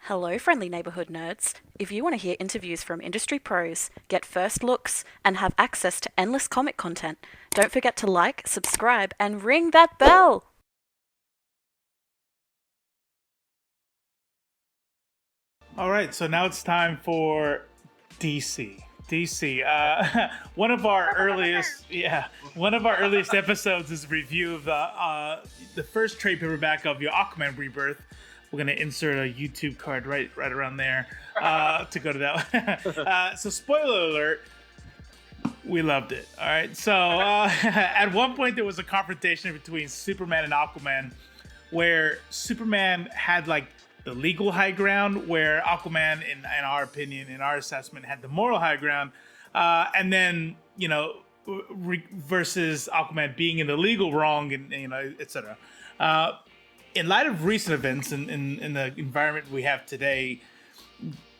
Hello, friendly neighborhood nerds. If you want to hear interviews from industry pros, get first looks, and have access to endless comic content, don't forget to like, subscribe, and ring that bell! All right, so now it's time for DC. One of our earliest episodes is a review of the first trade paperback of your Aquaman Rebirth. We're gonna insert a YouTube card right around there to go to that. So spoiler alert, we loved it. All right, so at one point there was a confrontation between Superman and Aquaman, where Superman had like the legal high ground, where Aquaman, in our opinion, in our assessment, had the moral high ground, and then versus Aquaman being in the legal wrong, and etc. In light of recent events in the environment we have today,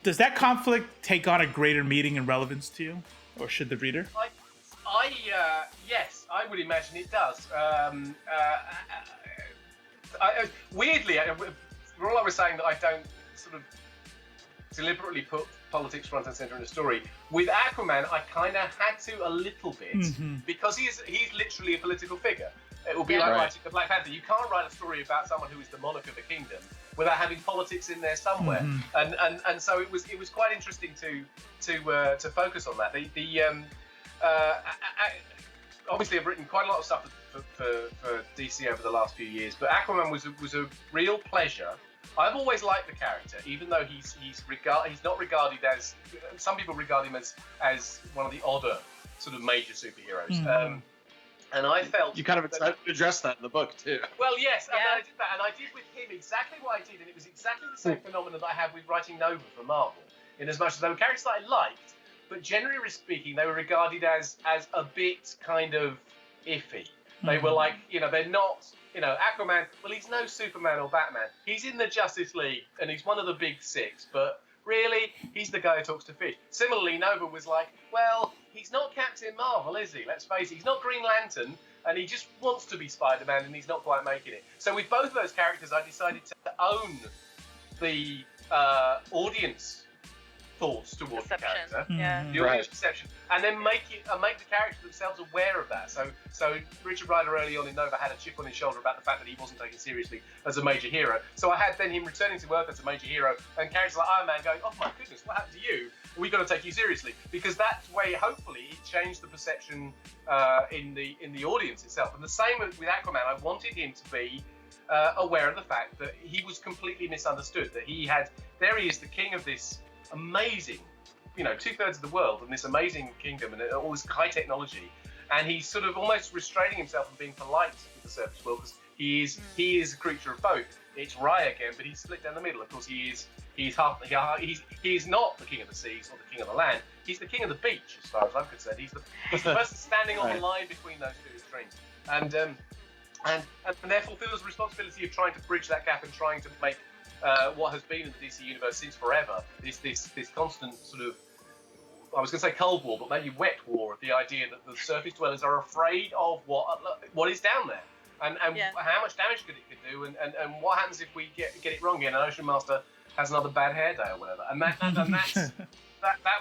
does that conflict take on a greater meaning and relevance to you, or should the reader? Yes, I would imagine it does. Weirdly, for all I was saying that I don't sort of deliberately put politics front and center in the story, with Aquaman I kind of had to a little bit, because he's literally a political figure. It will be like writing the Black Panther. You can't write a story about someone who is the monarch of a kingdom without having politics in there somewhere. And so it was quite interesting to focus on that. Obviously I've written quite a lot of stuff for DC over the last few years, but Aquaman was a real pleasure. I've always liked the character, even though he's not regarded as, some people regard him as one of the odder sort of major superheroes. And I felt you kind of addressed that in the book too. Well, yes, and I did that, and I did with him exactly what I did, and it was exactly the same phenomenon that I had with writing Nova for Marvel. In as much as they were characters that I liked, but generally speaking, they were regarded as a bit kind of iffy. They were like, they're not, Aquaman, well, he's no Superman or Batman. He's in the Justice League, and he's one of the big six, but really, he's the guy who talks to fish. Similarly, Nova was like, well, he's not Captain Marvel, is he? Let's face it, he's not Green Lantern, and he just wants to be Spider-Man, and he's not quite making it. So with both of those characters, I decided to own the audience thoughts towards the character, the audience perception, and then make the characters themselves aware of that. So Richard Rider early on in Nova had a chip on his shoulder about the fact that he wasn't taken seriously as a major hero. So I had then him returning to Earth as a major hero, and characters like Iron Man going, "Oh my goodness, what happened to you? We've got to take you seriously," because that's way hopefully it changed the perception in the audience itself. And the same with Aquaman. I wanted him to be aware of the fact that he was completely misunderstood. That there he is, the king of this amazing, 2/3 of the world and this amazing kingdom and all this high technology, and he's sort of almost restraining himself from being polite with the surface world, because he is a creature of both. It's Rai again, but he's split down the middle. Of course, he's not the king of the seas or the king of the land. He's the king of the beach, as far as I'm concerned. He's the person standing on the line between those two extremes, and thereful feels the responsibility of trying to bridge that gap and trying to make what has been in the DC universe since forever, this constant sort of, I was going to say Cold War, but maybe wet war, of the idea that the surface dwellers are afraid of what is down there, and how much damage it could do, and what happens if we get it wrong again, and Ocean Master has another bad hair day or whatever, and that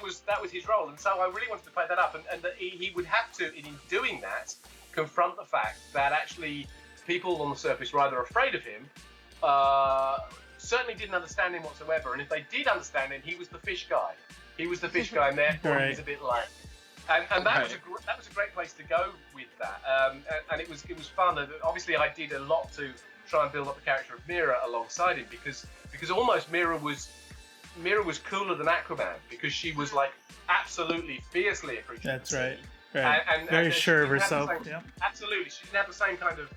was his role, and so I really wanted to play that up, and that he would have to, in doing that, confront the fact that actually people on the surface were either afraid of him, certainly didn't understand him whatsoever, and if they did understand him, he was the fish guy. He was the fish guy, and therefore he was a bit lame. And that was a great place to go with that. And it was fun. Obviously, I did a lot to try and build up the character of Mera alongside him, because almost Mera was cooler than Aquaman, because she was like absolutely fiercely a creature. That's right. Right. And very sure of herself. Absolutely, she didn't have the same kind of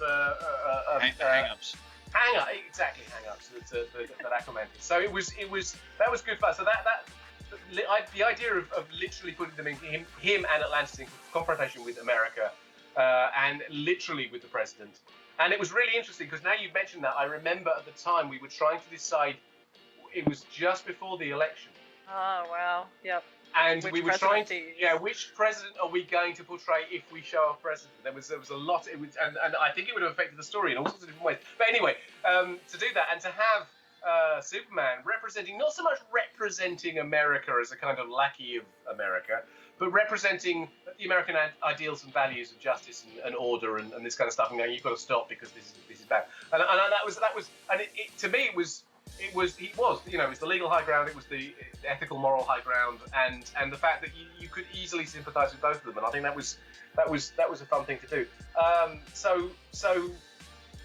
hang-ups. Hang-ups that Aquaman did. So that was good fun. So the idea of literally putting them in him and Atlantis in confrontation with America, and literally with the president. And it was really interesting, because now you've mentioned that, I remember at the time we were trying to decide, it was just before the election. Oh, wow. Yep. And we were trying to, which president are we going to portray if we show a president? There was a lot, and I think it would have affected the story in all sorts of different ways. But anyway, to do that and to have Superman representing, not so much representing America as a kind of lackey of America, but representing the American ideals and values of justice and order and this kind of stuff. And going, you've got to stop because this is bad. And that was, and it to me it was the legal high ground, it was the ethical, moral high ground, and the fact that you could easily sympathise with both of them. And I think that was a fun thing to do. So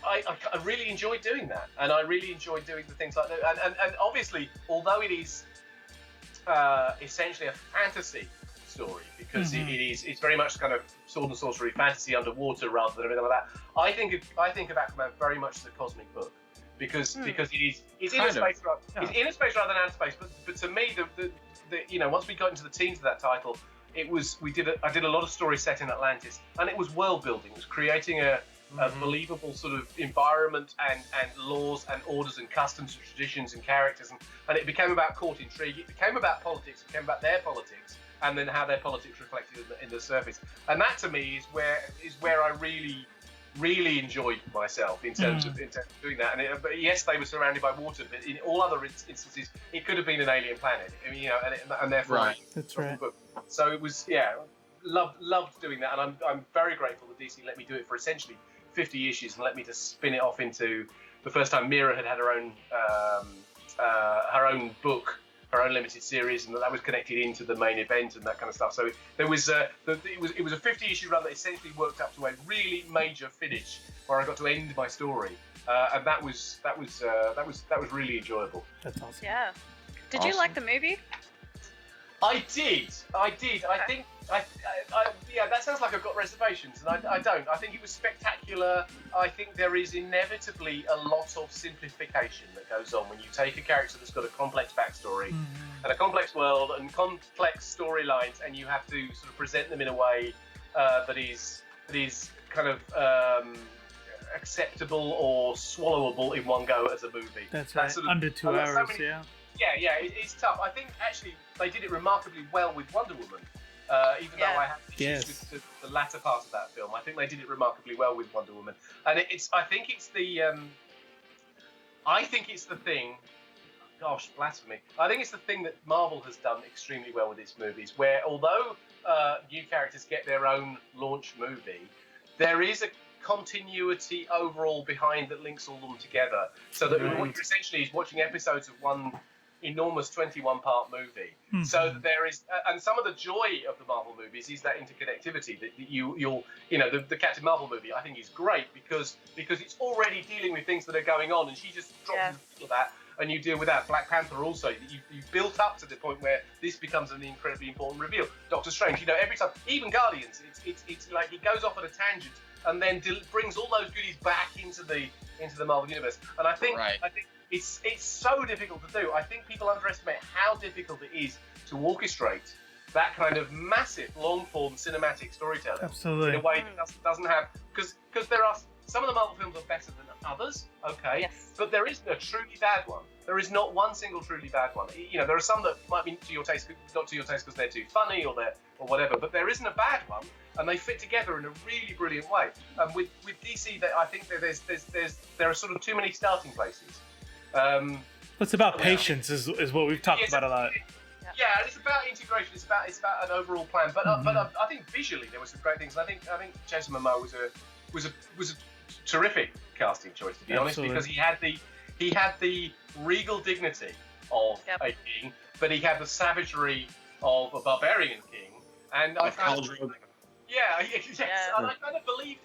I really enjoyed doing that, and I really enjoyed doing the things like that. And obviously, although it is essentially a fantasy story, because it's very much kind of sword and sorcery fantasy underwater rather than everything like that. I think of Aquaman very much as a cosmic book, because it's in a space rather than outer space. But to me, the once we got into the teens of that title, I did a lot of stories set in Atlantis, and it was world building. It was creating a believable sort of environment and laws and orders and customs and traditions and characters, and it became about court intrigue. It became about politics. It became about their politics, and then how their politics reflected in the surface. And that to me is where I really enjoyed myself in terms of doing that. But yes, they were surrounded by water, but in all other instances, it could have been an alien planet. I mean, and therefore, right. That's right. So it was, loved doing that, and I'm very grateful that DC let me do it for essentially 50 issues and let me just spin it off into the first time Mira had her own book, her own limited series, and that was connected into the main event and that kind of stuff. So there was it was a 50 issue run that essentially worked up to a really major finish where I got to end my story, and that was really enjoyable. That's awesome. Yeah. Did you like the movie? I did. I think. That sounds like I've got reservations, and I don't. I think it was spectacular. I think there is inevitably a lot of simplification that goes on when you take a character that's got a complex backstory and a complex world and complex storylines, and you have to sort of present them in a way that is kind of acceptable or swallowable in one go as a movie. That's right. Sort of, under 2 hours, it's tough. I think actually they did it remarkably well with Wonder Woman. Even though I have issues with the latter part of that film, I think they did it remarkably well with Wonder Woman. And I think it's the thing. Gosh, blasphemy! I think it's the thing that Marvel has done extremely well with its movies, where although new characters get their own launch movie, there is a continuity overall behind that links all of them together. So that what you're essentially is watching episodes of one enormous 21-part movie. So that there is, and some of the joy of the Marvel movies is that interconnectivity that the Captain Marvel movie I think is great because it's already dealing with things that are going on, and she just drops in the middle of that, and you deal with that. Black Panther also, you've built up to the point where this becomes an incredibly important reveal. Doctor Strange, every time, even Guardians, it's like it goes off on a tangent and then brings all those goodies back into the Marvel universe. And I think it's so difficult to do. I think people underestimate how difficult it is to orchestrate that kind of massive long-form cinematic storytelling. Absolutely. In a way that doesn't have, because there are some of the Marvel films are better than others, okay, but there isn't a truly bad one. There is not one single truly bad one. There are some that might be to your taste, not to your taste because they're too funny or whatever, but there isn't a bad one, and they fit together in a really brilliant way. And with DC, I think that there are sort of too many starting places. It's about patience, is what we've talked about a lot. Yeah, it's about integration. It's about an overall plan. But I think visually there were some great things. And I think Jason Momoa was a terrific casting choice, to be honest, because he had the regal dignity of a king, but he had the savagery of a barbarian king. And I found, and I kind of believed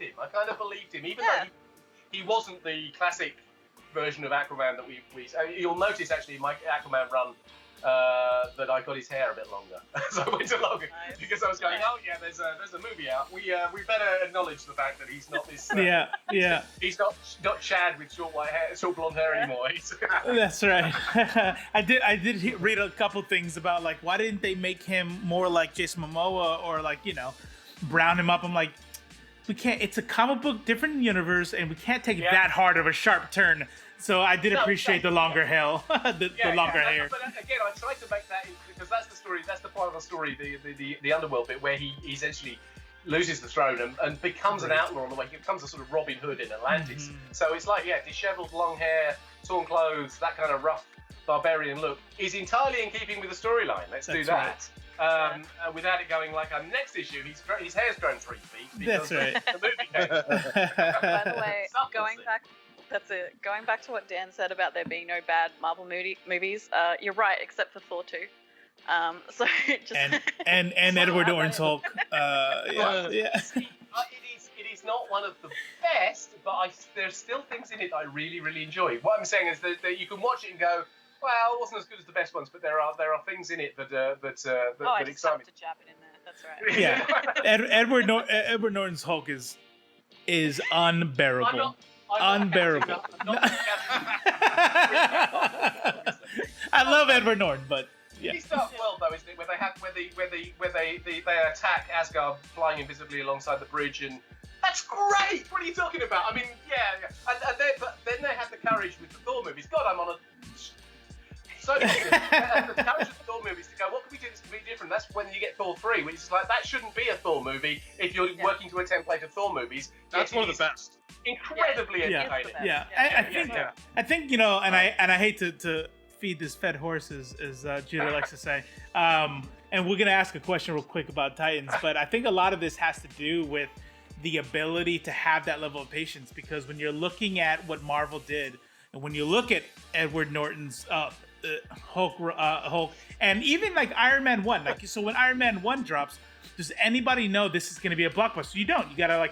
him. Even though he wasn't the classic version of Aquaman that we you'll notice actually in my Aquaman run that I got his hair a bit longer as I went along, because I was going, there's a movie out. We better acknowledge the fact that he's not this. He's not Chad with short blonde hair anymore. That's right. I did read a couple things about like why didn't they make him more like Jason Momoa or like brown him up. I'm like, we can't. It's a comic book, different universe, and we can't take that hard of a sharp turn. So I did appreciate the longer hair, the longer hair. But again, I tried to make that because that's the story. That's the part of the story, the underworld bit where he essentially loses the throne and becomes an outlaw on the way. He becomes a sort of Robin Hood in Atlantis. So it's like, dishevelled, long hair, torn clothes, that kind of rough barbarian look is entirely in keeping with the storyline. Let's do that. Right. Without it going like, next issue, his hair's grown 3 feet because the movie came. By the way, going back to what Dan said about there being no bad Marvel movies, you're right, except for Thor 2. So just and Edward Norton's Hulk. It is not one of the best, but there's still things in it that I really, really enjoy. What I'm saying is that you can watch it and go, well, it wasn't as good as the best ones, but there are things in it that excite me. To jab it in there. That's right. Yeah, Edward Norton's Hulk is unbearable. Unbearable. I love Edward Norton, but yeah. He starts well though, isn't it? Where they attack Asgard flying invisibly alongside the bridge, and that's great. What are you talking about? I mean, yeah. And then they had the courage with the Thor movies. God, I'm on a so the courage of the Thor movies to go, what can we do that's completely different? That's when you get Thor 3, which is like, that shouldn't be a Thor movie if you're working to a template of Thor movies. That's one of the best. Incredibly entertaining. I think and I hate to feed this fed horse, as Judah likes to say. And we're gonna ask a question real quick about Titans, but I think a lot of this has to do with the ability to have that level of patience, because when you're looking at what Marvel did, and when you look at Edward Norton's Hulk, and even like Iron Man 1, so when Iron Man 1 drops, does anybody know this is going to be a blockbuster? You don't. You gotta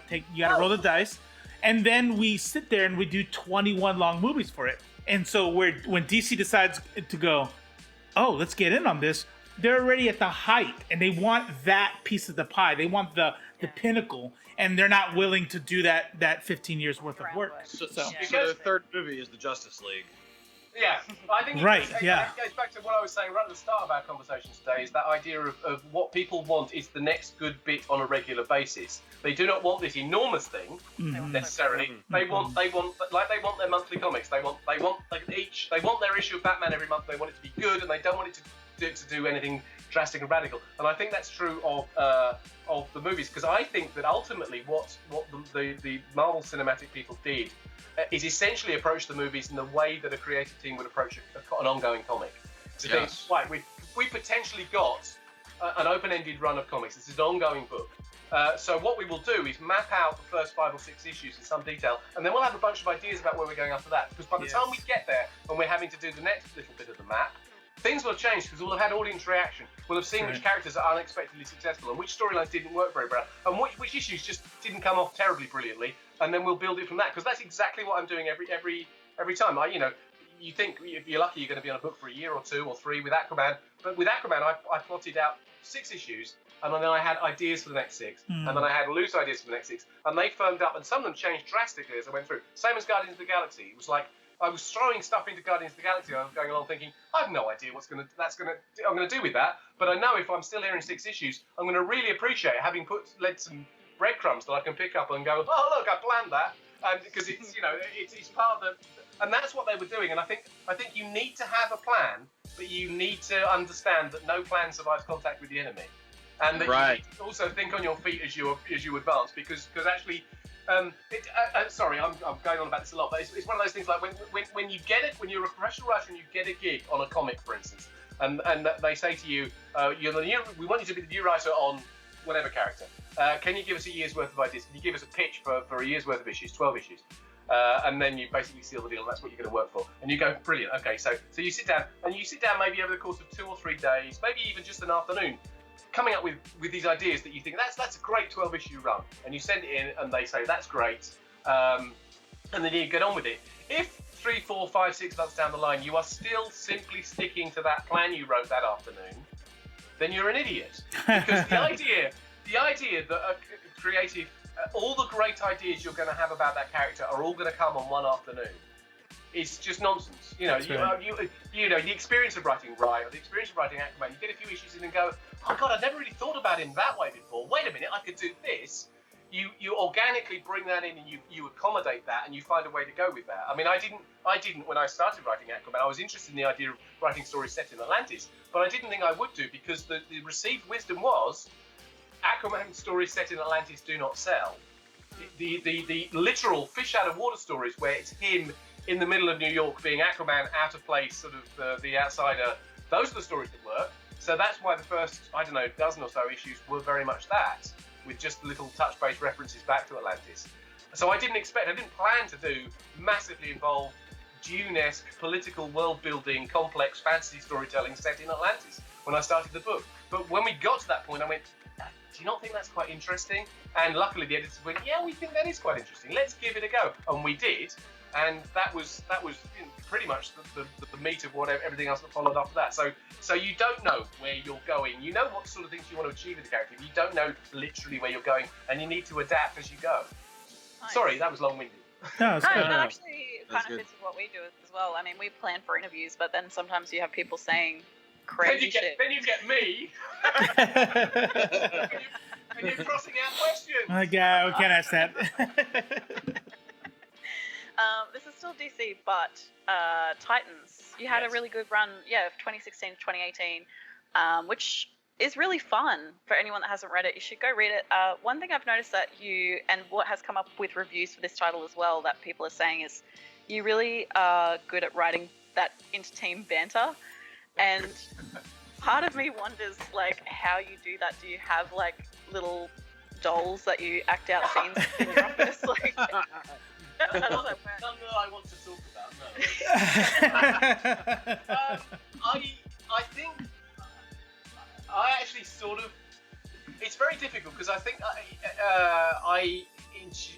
roll the dice, and then we sit there and we do 21 long movies for it. And so when DC decides to go, oh, let's get in on this, they're already at the height, and they want that piece of the pie. They want the pinnacle, and they're not willing to do that 15 years worth of work. So the third movie is the Justice League. Yeah, I think it goes back to what I was saying right at the start of our conversation today, is that idea of what people want is the next good bit on a regular basis. They do not want this enormous thing necessarily. They want their monthly comics. They want their issue of Batman every month. They want it to be good, and they don't want it to do anything drastic and radical. And I think that's true of the movies, because I think that ultimately what the Marvel Cinematic people did is essentially approach the movies in the way that a creative team would approach an ongoing comic. So right, we potentially got an open-ended run of comics. This is an ongoing book. So what we will do is map out the first 5 or 6 issues in some detail, and then we'll have a bunch of ideas about where we're going after that. Because by the time we get there, and we're having to do the next little bit of the map, things will have changed, because we'll have had audience reaction. We'll have seen which characters are unexpectedly successful, and which storylines didn't work very well, and which issues just didn't come off terribly brilliantly, and then we'll build it from that. Because that's exactly what I'm doing every time. You think if you're lucky, you're going to be on a book for a year or 2 or 3 with Aquaman, but with Aquaman, I plotted out 6 issues, and then I had ideas for the next 6, and then I had loose ideas for the next 6, and they firmed up, and some of them changed drastically as I went through. Same as Guardians of the Galaxy. It was like, I was throwing stuff into Guardians of the Galaxy. I was going along thinking, I have no idea I'm going to do with that. But I know if I'm still here in 6 issues, I'm going to really appreciate having led some breadcrumbs that I can pick up and go, oh look, I planned that, because it's it's part of the, and that's what they were doing. And I think you need to have a plan, but you need to understand that no plan survives contact with the enemy, and that you need to also think on your feet as you advance, because actually. Sorry, I'm going on about this a lot, but it's one of those things like when you get it, when you're a professional writer and you get a gig on a comic, for instance, and they say to you, we want you to be the new writer on whatever character. Can you give us a year's worth of ideas? Can you give us a pitch for a year's worth of issues, 12 issues? And then you basically seal the deal, and that's what you're going to work for. And you go, brilliant, okay, so you sit down maybe over the course of 2 or 3 days, maybe even just an afternoon, coming up with these ideas that you think that's a great 12-issue run, and you send it in, and they say that's great, and then you get on with it. If 3, 4, 5, 6 months down the line you are still simply sticking to that plan you wrote that afternoon, then you're an idiot. Because the idea that a creative, all the great ideas you're going to have about that character are all going to come on one afternoon, it's just nonsense. The experience of writing Rai, or the experience of writing Aquaman, you get a few issues in and go, oh God, I've never really thought about him that way before. Wait a minute, I could do this. You organically bring that in, and you accommodate that, and you find a way to go with that. I mean, I didn't when I started writing Aquaman. I was interested in the idea of writing stories set in Atlantis, but I didn't think I would do, because the received wisdom was Aquaman stories set in Atlantis do not sell. The literal fish out of water stories where it's him in the middle of New York being Aquaman, out of place, sort of the outsider, those are the stories that work. So that's why the first, I don't know, dozen or so issues were very much that, with just little touch-based references back to Atlantis. So I didn't plan to do massively involved, Dune-esque, political world-building, complex fantasy storytelling set in Atlantis when I started the book. But when we got to that point, I went, do you not think that's quite interesting? And luckily the editors went, yeah, we think that is quite interesting. Let's give it a go. And we did. And that was pretty much the meat of everything else that followed after that. So you don't know where you're going. You know what sort of things you want to achieve with the character. You don't know literally where you're going, and you need to adapt as you go. Nice. Sorry, that was long-winded. No, that actually kind of fits with what we do as well. I mean, we plan for interviews, but then sometimes you have people saying crazy shit. Then you get me. and you're crossing out questions. Okay, we can't ask that. This is still DC, but Titans. You had a really good run, of 2016 to 2018, which is really fun for anyone that hasn't read it. You should go read it. One thing I've noticed that you, and what has come up with reviews for this title as well, that people are saying is you really are good at writing that inter-team banter. And part of me wonders, like, how you do that. Do you have, like, little dolls that you act out scenes in your office? Like, Not that I want to talk about, no. I think I actually sort of, it's very difficult because I think I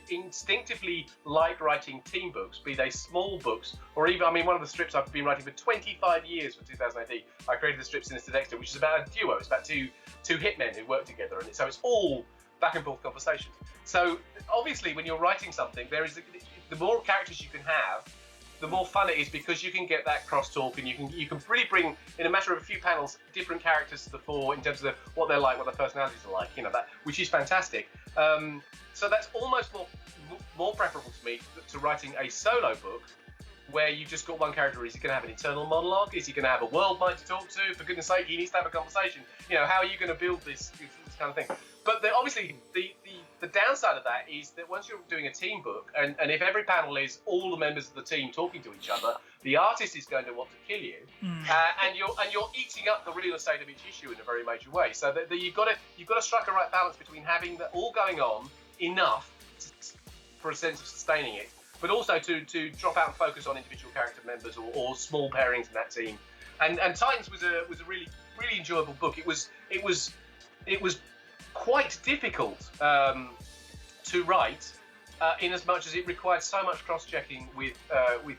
instinctively like writing team books, be they small books or even, I mean, one of the strips I've been writing for 25 years for 2000 AD, I created the strip Sinister Dexter, which is about a duo. It's about two hitmen who work together, and so it's all back and forth conversations. So obviously when you're writing something, the more characters you can have, the more fun it is, because you can get that crosstalk, and you can really bring, in a matter of a few panels, different characters to the fore in terms of what they're like, what their personalities are like, that, which is fantastic. So that's almost more preferable to me to writing a solo book where you've just got one character. Is he going to have an internal monologue? Is he going to have a world mind to talk to? For goodness sake, he needs to have a conversation. How are you going to build this kind of thing? But obviously, the downside of that is that once you're doing a team book, and if every panel is all the members of the team talking to each other, the artist is going to want to kill you, and you're eating up the real estate of each issue in a very major way. So that you've got to strike a right balance between having that all going on enough for a sense of sustaining it, but also to drop out and focus on individual character members or small pairings in that team. And Titans was a really enjoyable book. It was quite difficult to write, in as much as it required so much cross-checking with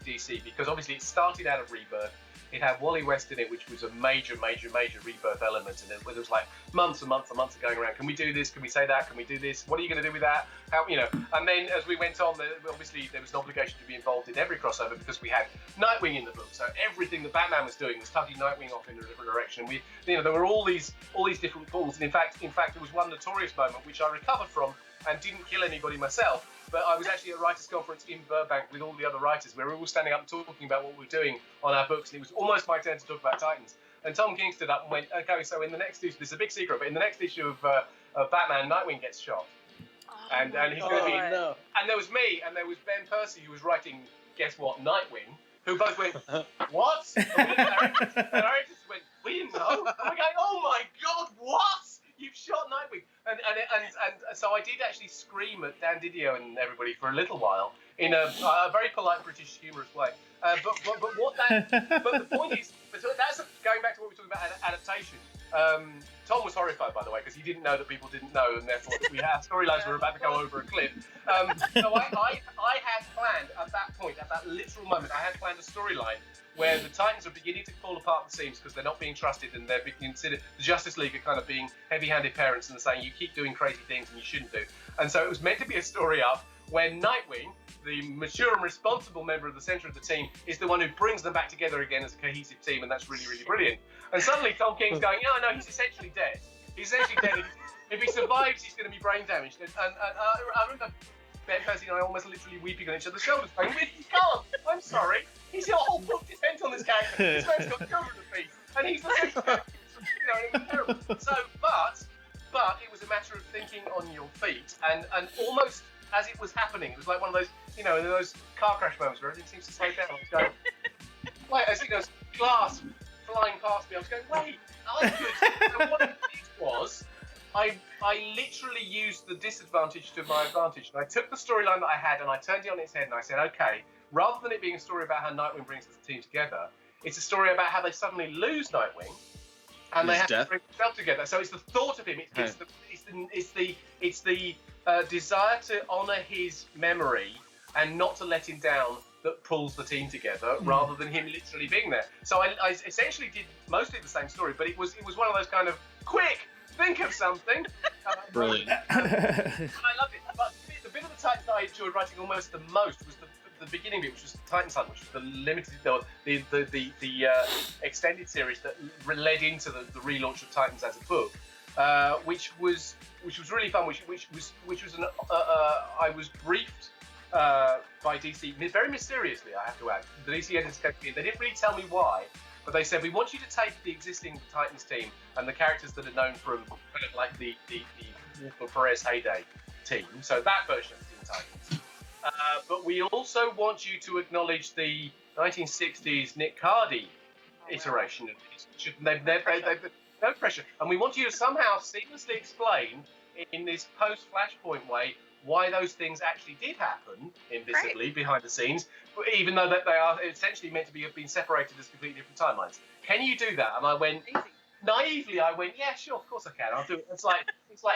DC, because obviously it started out of Rebirth. It had Wally West in it, which was a major Rebirth element, and there was like months and months of going around. Can we do this? Can we say that? Can we do this? What are you going to do with that? How, And then as we went on, obviously there was an obligation to be involved in every crossover, because we had Nightwing in the book. So everything that Batman was doing was tugging Nightwing off in a different direction. There were all these different calls, and in fact there was one notorious moment which I recovered from and didn't kill anybody myself. But I was actually at a writers' conference in Burbank with all the other writers. We were all standing up and talking about what we were doing on our books, and it was almost my turn to talk about Titans. And Tom King stood up and went, okay, so in the next issue, this is a big secret, but in the next issue of Batman, Nightwing gets shot. And he's going to be... No. And there was me, and there was Ben Percy, who was writing, guess what, Nightwing, who both went, what? And our editors went, we didn't know. And we're going, oh my God, what? You've shot Nightwing. And so I did actually scream at Dan Didio and everybody for a little while in a very polite British humorous way. But the point is, that's going back to what we were talking about adaptation. Tom was horrified, by the way, because he didn't know that people didn't know, and therefore that storylines were about to go over a cliff. So I had planned at that point, at that literal moment, I had planned a storyline where the Titans are beginning to fall apart at the seams because they're not being trusted, and they're being considered, the Justice League are kind of being heavy-handed parents and saying you keep doing crazy things and you shouldn't do. And so it was meant to be a story up where Nightwing, the mature and responsible member of the centre of the team, is the one who brings them back together again as a cohesive team, and that's really, really brilliant. And suddenly Tom King's going, no, he's essentially dead. He's essentially dead. If he survives, he's going to be brain damaged. And I remember Ben Percy and I almost literally weeping on each other's shoulders, going, you can't. I'm sorry. He's got a whole book depends on this character. This man's got children to feed, and he's the same character. It was terrible. So, but but it was a matter of thinking on your feet, and almost as it was happening, it was like one of those, you know, those car crash moments where everything seems to slow down. I was going, like, as it goes, glass flying past me, I was going, wait, I could. And what it was, I literally used the disadvantage to my advantage, and I took the storyline that I had and I turned it on its head, and I said, okay, rather than it being a story about how Nightwing brings the team together, it's a story about how they suddenly lose Nightwing. And they have to bring themselves together. So it's the thought of him. It's the desire to honour his memory and not to let him down that pulls the team together, rather than him literally being there. So I essentially did mostly the same story, but it was one of those kind of quick, think of something. Brilliant. And I loved it. But the bit of the Titans that I enjoyed writing almost the most was the beginning bit, which was Titan's Hunt, which was the limited, the extended series that led into the relaunch of Titans as a book, which was really fun. Which was I was briefed by DC very mysteriously, I have to add. The DC editors came to me. They didn't really tell me why, but they said, we want you to take the existing Titans team and the characters that are known from kind of like the Wolf Perez heyday team, so that version of Teen Titans. But we also want you to acknowledge the 1960s Nick Cardy iteration of this. No pressure. And we want you to somehow seamlessly explain in this post-Flashpoint way why those things actually did happen invisibly behind the scenes, even though that they are essentially meant to be have been separated as completely different timelines. Can you do that? And I went... Naively, I went, yeah, sure, of course I can. I'll do it. It's like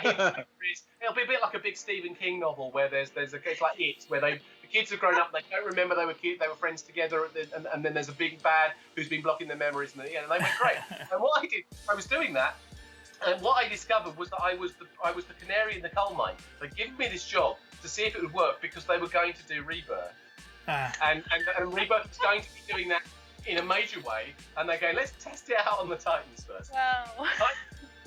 it'll be a bit like a big Stephen King novel where there's a case like It, where the kids have grown up, and they don't remember they were friends together, and then there's a big bad who's been blocking their memories, and they went great. And what I did, I was doing that, and what I discovered was that I was the canary in the coal mine. They'd given me this job to see if it would work because they were going to do Rebirth, and Rebirth was going to be doing that in a major way, and they go, let's test it out on the Titans first. Wow.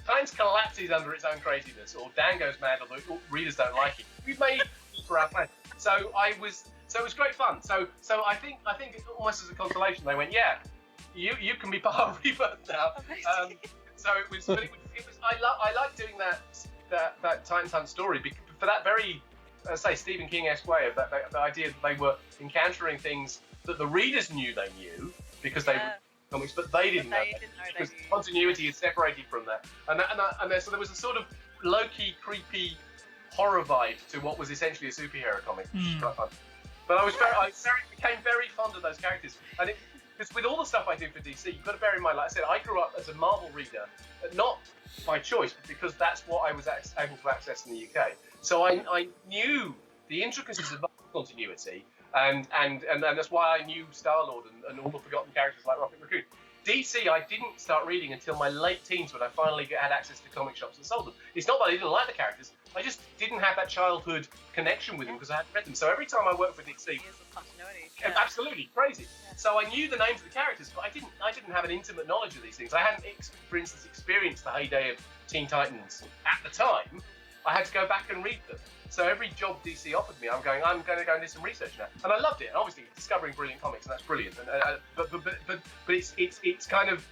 Titans collapses under its own craziness, or Dan goes mad, or the readers don't like it. We've made it for our plan. So it was great fun. So I think almost as a consolation, they went, yeah, you can be part of Rebirth now. So it was. I like doing that Titans Hunt story for that very, say, Stephen King-esque way of that the idea that they were encountering things that the readers knew they knew because they were comics, but they didn't know. Because continuity is separated from that, so there was a sort of low-key, creepy horror vibe to what was essentially a superhero comic, which is quite fun. But I became very fond of those characters, and because with all the stuff I do for DC, you've got to bear in mind, like I said, I grew up as a Marvel reader, not by choice, but because that's what I was able to access in the UK. So I knew the intricacies of continuity. And that's why I knew Star-Lord and all the forgotten characters like Rocket Raccoon. DC, I didn't start reading until my late teens when I finally had access to comic shops that sold them. It's not that I didn't like the characters, I just didn't have that childhood connection with them because I hadn't read them. So every time I worked for DC, Years of continuity. absolutely crazy. Yeah. So I knew the names of the characters, but I didn't have an intimate knowledge of these things. I hadn't, for instance, experienced the heyday of Teen Titans at the time. I had to go back and read them. So every job DC offered me, I'm going to go and do some research now, and I loved it. And obviously, discovering brilliant comics, and that's brilliant. But it's kind of,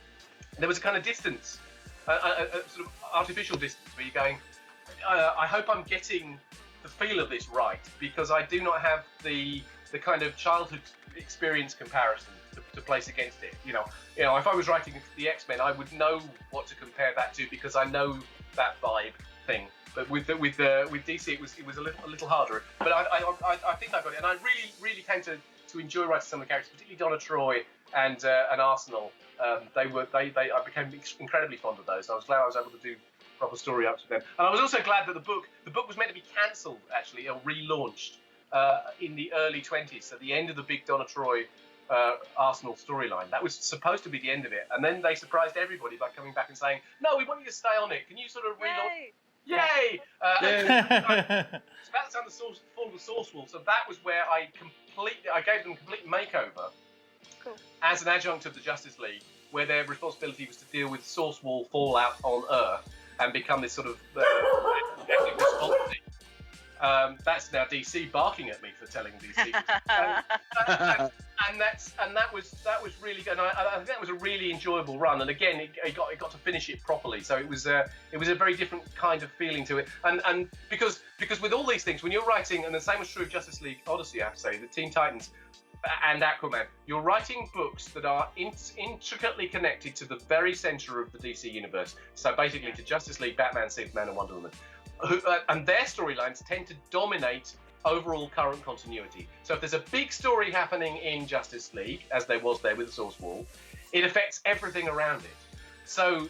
there was a kind of distance, a sort of artificial distance, where you're going, I hope I'm getting the feel of this right, because I do not have the kind of childhood experience comparison to place against it. You know, if I was writing the X-Men, I would know what to compare that to because I know that vibe thing. But with DC, it was a little harder. But I think I got it, and I really came to enjoy writing some of the characters, particularly Donna Troy and Arsenal. I became incredibly fond of those. And I was glad I was able to do proper story ups with them. And I was also glad that the book was meant to be cancelled actually, or relaunched in the early 20s, so the end of the big Donna Troy Arsenal storyline. That was supposed to be the end of it, and then they surprised everybody by coming back and saying, "No, we want you to stay on it. Can you sort of relaunch?" Yay! It's about the time the fall of the Source Wolf, so that was where I gave them a complete makeover. Cool. As an adjunct of the Justice League, where their responsibility was to deal with Source Wolf fallout on Earth and become this sort of response team. That's now DC barking at me for telling DC. and that was really good. And I think that was a really enjoyable run. And again, it got to finish it properly. So it was a very different kind of feeling to it. And because with all these things, when you're writing, and the same was true of Justice League Odyssey, I have to say, the Teen Titans and Aquaman, you're writing books that are intricately connected to the very center of the DC universe. So basically, to Justice League, Batman, Superman, and Wonder Woman, and their storylines tend to dominate overall current continuity. So if there's a big story happening in Justice League, as there was there with the Source Wall, it affects everything around it. So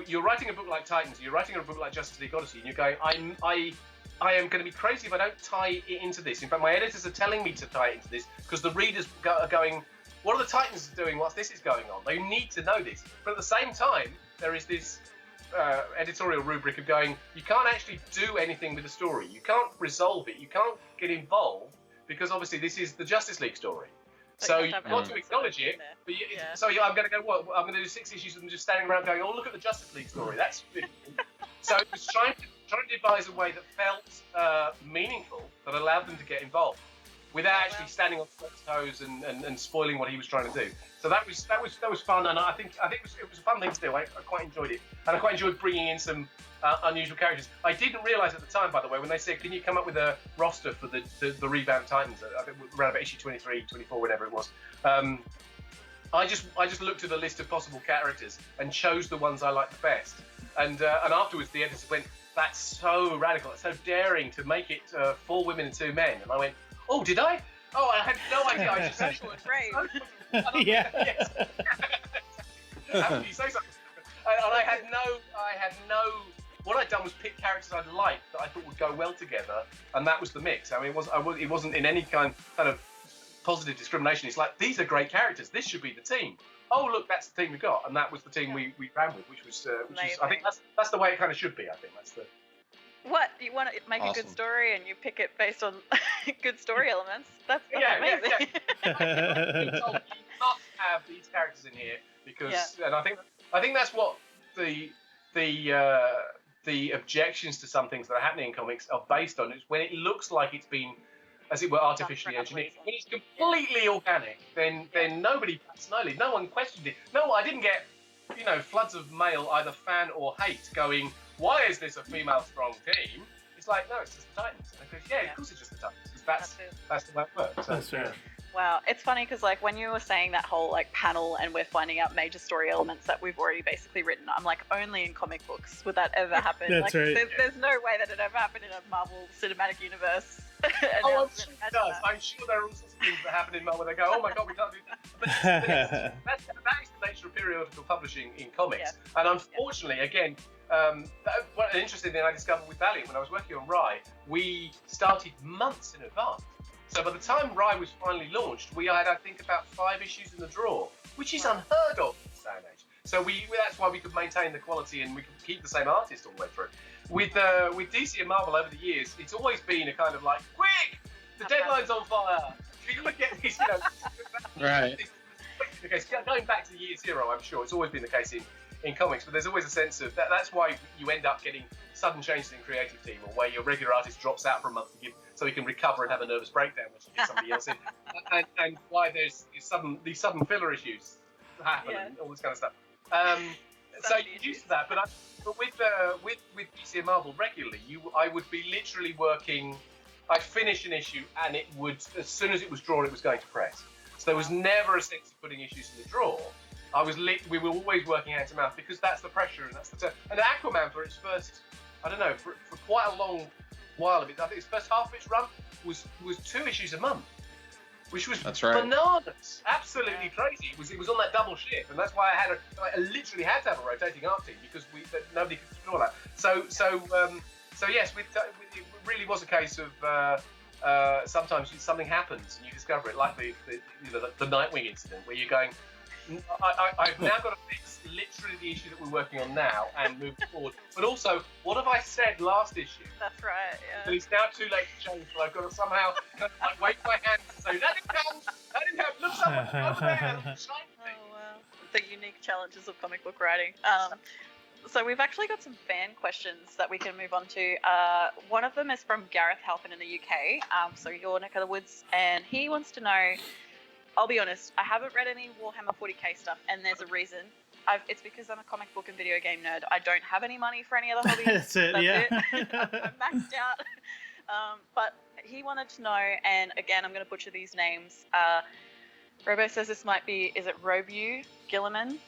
you're writing a book like Titans, you're writing a book like Justice League Odyssey, and you're going, I am going to be crazy if I don't tie it into this. In fact, my editors are telling me to tie it into this because the readers are going, what are the Titans doing whilst this is going on? They need to know this. But at the same time, there is this editorial rubric of going, you can't actually do anything with the story. You can't resolve it. You can't get involved because obviously this is the Justice League story. So you've got to acknowledge it. But so I'm going to go, what? I'm going to do 6 issues of them just standing around going, oh, look at the Justice League story. That's so it was trying to devise a way that felt meaningful, that allowed them to get involved without actually standing on toes and spoiling what he was trying to do. So that was fun, and I think it was a fun thing to do. I quite enjoyed it, and I quite enjoyed bringing in some unusual characters. I didn't realise at the time, by the way, when they said, "Can you come up with a roster for the revamped Titans?" I think around about issue 23, 24, whatever it was. I just looked at a list of possible characters and chose the ones I liked the best. And afterwards, the editor went, "That's so radical, it's so daring to make it 4 women and 2 men." And I went, "Oh, did I? Oh, I had no idea. I just said it." Yeah. Yes. How can you say something? And I had no. What I'd done was pick characters I'd liked that I thought would go well together, and that was the mix. I mean, it wasn't in any kind of positive discrimination. It's like, these are great characters. This should be the team. Oh, look, that's the team we got, and that was the team we ran with, which was I think that's the way it kind of should be. I think that's the. What, you want to make a good story and you pick it based on good story elements? That's amazing. Yeah. You must have these characters in here because, and I think that's what the objections to some things that are happening in comics are based on. Is when it looks like it's been, as it were, artificially engineered. When it's completely organic, then nobody bats an eyelid. No one questioned it. No, I didn't get floods of mail, either fan or hate, going, "Why is this a female strong team?" It's like, no, it's just the Titans. Because of course it's just the Titans. That's the way it works. That's right. Wow, it's funny because when you were saying that whole panel and we're finding out major story elements that we've already basically written, I'm like, only in comic books would that ever happen. That's right. There's no way that it ever happened in a Marvel Cinematic Universe. I'm sure it does. I'm sure there are all sorts of things that happen in Marvel where they go, "Oh my god, we can't do that." But that is the nature of periodical publishing in comics. Yeah. And unfortunately, again, an interesting thing I discovered with Valiant when I was working on Rai, we started months in advance. So by the time Rai was finally launched, we had, I think, about 5 issues in the drawer, which is unheard of in this day and age. So that's why we could maintain the quality and we could keep the same artist all the way through. With DC and Marvel over the years, it's always been a kind of like, quick, the deadline's on fire. We could get these, Right. The case. Going back to year 0, I'm sure it's always been the case in comics, but there's always a sense of that. That's why you end up getting sudden changes in creative team, or where your regular artist drops out for a month so he can recover and have a nervous breakdown, which you get somebody else in, and why there's these sudden filler issues happen and all this kind of stuff. So you're used to that, but with DC and Marvel regularly, I would be literally working. I'd finish an issue, and it would, as soon as it was drawn, it was going to press. So there was never a sense of putting issues in the drawer. We were always working hand to mouth because that's the pressure and that's the turn. And Aquaman, for its first, I don't know, for quite a long while of it, I think its first half of its run was 2 issues a month, which was bananas, absolutely crazy. It was on that double shift, and that's why I literally had to have a rotating art team because nobody could control that. So yes, it really was a case of sometimes something happens and you discover it, like the Nightwing incident, where you're going, I've now got to fix literally the issue that we're working on now and move forward. But also, what have I said last issue? That's right, yeah. That it's now too late to change, but I've got to somehow wave my hand and say, that didn't happen, look someone over there. Oh, wow. The unique challenges of comic book writing. So we've actually got some fan questions that we can move on to. One of them is from Gareth Halpin in the UK, so your neck of the woods, and he wants to know, I'll be honest, I haven't read any Warhammer 40K stuff, and there's a reason. It's because I'm a comic book and video game nerd. I don't have any money for any other hobbies. That's it. I'm maxed out. But he wanted to know, and again, I'm going to butcher these names. Robo says this might be, is it Robu Gilliman?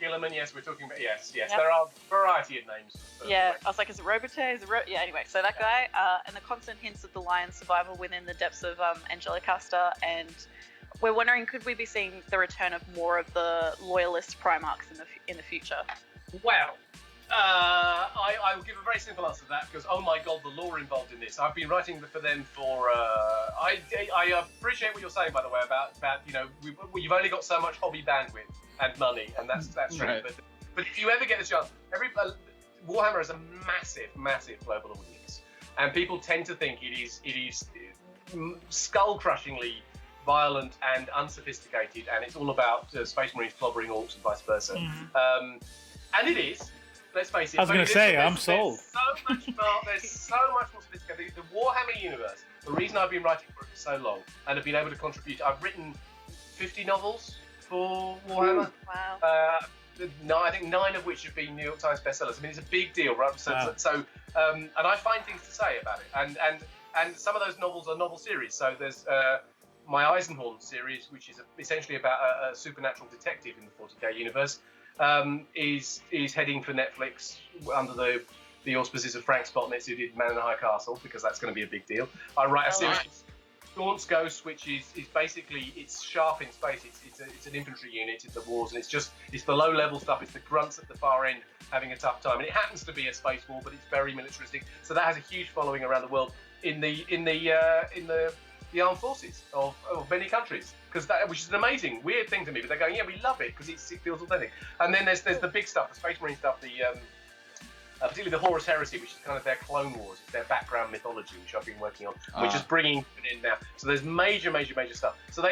Gilliman, yes, we're talking about, yes. Yep. There are a variety of names. Yeah, I was like, is it Robotech? Is it yeah, anyway, so that guy, and the constant hints of the lion's survival within the depths of Angelicaster, and we're wondering, could we be seeing the return of more of the loyalist Primarchs in the future? Well, I will give a very simple answer to that because, oh my god, the lore involved in this. I've been writing for them for. I appreciate what you're saying, by the way, about you've only got so much hobby bandwidth and money, and that's true. Right. But if you ever get the chance, Warhammer is a massive global audience, and people tend to think it is skull-crushingly violent and unsophisticated, and it's all about Space Marines clobbering orcs and vice versa. And it is. Let's face it. I was going to say, I'm sold. There's so much more sophisticated. The Warhammer universe, the reason I've been writing for it for so long and have been able to contribute, I've written 50 novels for Warhammer. Wow. I think 9 of which have been New York Times bestsellers. I mean, it's a big deal, right? And I find things to say about it. And some of those novels are novel series. So there's my Eisenhorn series, which is essentially about a supernatural detective in the 40K universe. Is heading for Netflix under the auspices of Frank Spotnitz, who did Man in the High Castle, because that's going to be a big deal. I write a series, Gaunt's Ghost, which is basically, it's sharp in space. It's an infantry unit in the wars, and it's the low level stuff. It's the grunts at the far end having a tough time, and it happens to be a space war, but it's very militaristic. So that has a huge following around the world in the armed forces of many countries, which is an amazing, weird thing to me. But they're going, yeah, we love it because it feels authentic. And then there's the big stuff, the Space Marine stuff, particularly the Horus Heresy, which is kind of their Clone Wars, it's their background mythology, which I've been working on, which is bringing it in now. So there's major stuff. So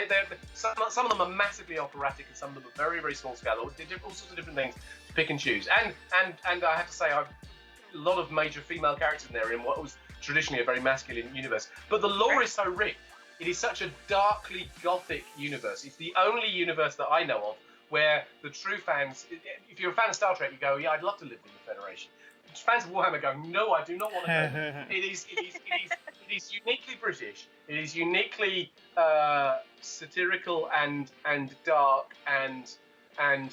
some of them are massively operatic, and some of them are very, very small scale. All sorts of different things to pick and choose. And I have to say, I've a lot of major female characters in there in what was traditionally a very masculine universe. But the lore is so rich. It is such a darkly gothic universe. It's the only universe that I know of where the true fans, if you're a fan of Star Trek, you go, yeah, I'd love to live in the Federation. Fans of Warhammer go, no, I do not want to go. It is uniquely British. It is uniquely satirical and dark and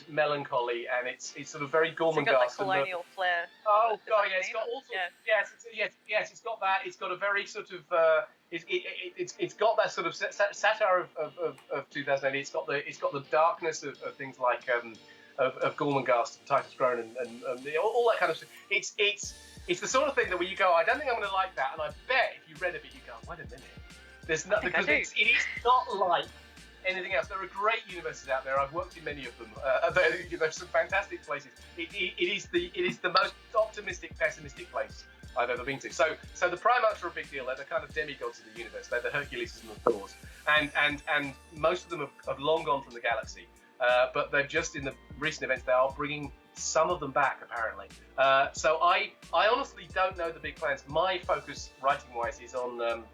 melancholy, and it's sort of very Gorman. So got like colonial flair. Oh god, yeah, it's got all sorts. Yes, it's got that. It's got a very sort of. It's got that sort of satire of 2008. It's got the darkness of things like of Gormenghast, Titus Groan, and all that kind of stuff. It's the sort of thing that when you go, I don't think I'm going to like that, and I bet if you read a bit, you go, wait a minute. There's nothing, because it is not like anything else. There are great universes out there. I've worked in many of them. There's some fantastic places. It is the most optimistic, pessimistic place I've ever been to. So the Primarchs are a big deal. They're the kind of demigods of the universe. They're the Herculeses and the Thors, and most of them have long gone from the galaxy. But they've just, in the recent events, they are bringing some of them back, apparently. So I honestly don't know the big plans. My focus, writing-wise, is on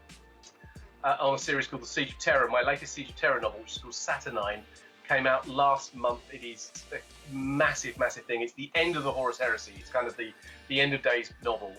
a series called The Siege of Terror. My latest Siege of Terror novel, which is called Saturnine, came out last month. It is a massive thing. It's the end of the Horus Heresy. It's kind of the end of days novel,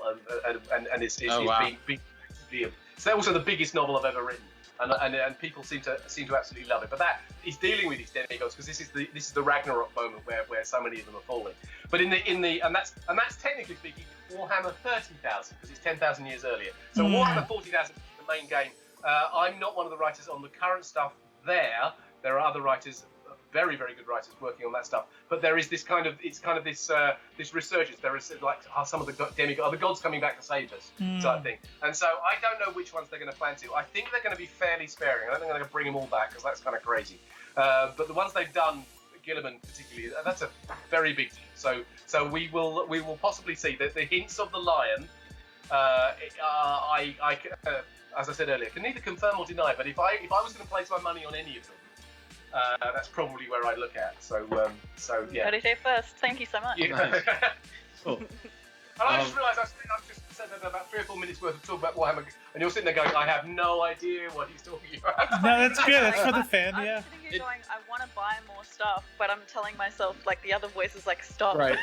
and it's it's also the biggest novel I've ever written. And people seem to absolutely love it. But that is dealing with these demigods, because this is the Ragnarok moment where so many of them are falling. But in the and that's technically speaking Warhammer 30,000, because it's 10,000 years earlier. So Warhammer 40,000 is the main game. I'm not one of the writers on the current stuff there. There are other writers, very, very good writers, working on that stuff. But there is this kind of this resurgence. There is like some of the demigods, are the gods coming back to save us, type thing. And so I don't know which ones they're going to plan to. I think they're going to be fairly sparing. I don't think they're going to bring them all back, because that's kind of crazy. But the ones they've done, Gilliman particularly, that's a very big deal. So we will possibly see the hints of the lion. As I said earlier, can neither confirm or deny. But if I was going to place my money on any of them, that's probably where I'd look at. So yeah. Heard it here first. Thank you so much. Yeah. Cool. And I just realised I've just said about 3 or 4 minutes worth of talk about Warhammer, and you're sitting there going, I have no idea what he's talking about. No, that's good. That's for the fan. I'm Yeah. sitting here going, I want to buy more stuff, but I'm telling myself, like, the other voice is like, stop. Right.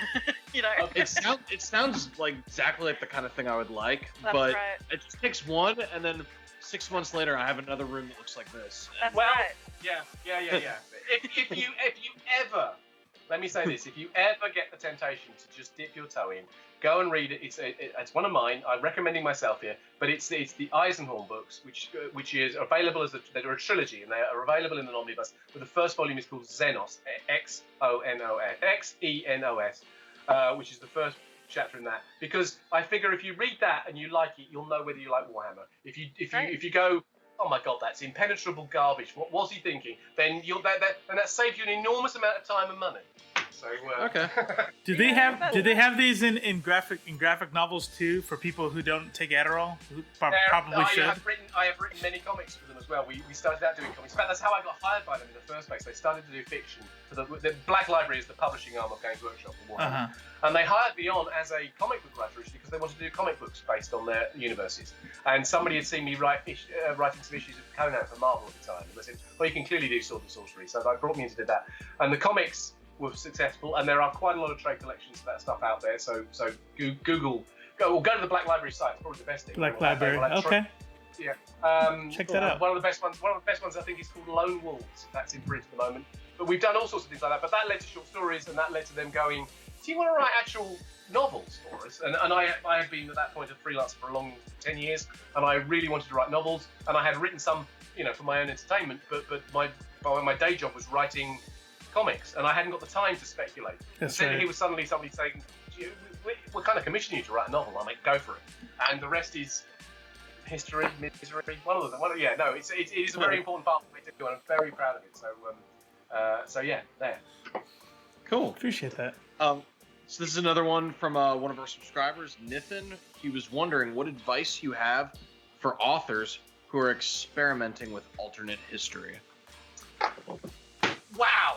You know? It sounds like exactly like the kind of thing I would like, That's but right. it just takes one, and then 6 months later, I have another room that looks like this. That's Well, right. Yeah. If you ever, let me say this, if you ever get the temptation to just dip your toe in, go and read it. It's one of mine. I'm recommending myself here, but it's the Eisenhorn books, which is available they're a trilogy, and they are available in an omnibus. But the first volume is called Xenos, Xenos, which is the first chapter in that. Because I figure if you read that and you like it, you'll know whether you like Warhammer. If you go, oh my God, that's impenetrable garbage. What was he thinking? Then that saves you an enormous amount of time and money. So Okay. Do they have these in graphic novels too for people who don't take Adderall? Who probably should. I have written many comics for them as well. We started out doing comics. In fact, that's how I got hired by them in the first place. They started to do fiction. For the Black Library is the publishing arm of Games Workshop for Warhammer. And they hired me on as a comic book writer because they wanted to do comic books based on their universes. And somebody had seen me writing some issues of Conan for Marvel at the time. And they said, well, you can clearly do sword and sorcery. So they brought me in to do that. And the comics were successful, and there are quite a lot of trade collections of that stuff out there. So Google, go to the Black Library site. It's probably the best thing. Black Library, okay. Yeah. Check that out. One of the best ones I think is called Lone Wolves. That's in print at the moment. But we've done all sorts of things like that. But that led to short stories, and that led to them going, do you want to write actual novels for us? And I had been at that point a freelancer for a long 10 years, and I really wanted to write novels, and I had written some, for my own entertainment. But my day job was writing comics, and I hadn't got the time to speculate. That's Then right. he was suddenly somebody saying, we're kind of commissioning you to write a novel. I'm like, go for it. And the rest is history, misery, one of them. It is a very important part of what we do, and I'm very proud of it. So yeah, there. Cool. Appreciate that. So this is another one from one of our subscribers, Nathan. He was wondering what advice you have for authors who are experimenting with alternate history. Wow.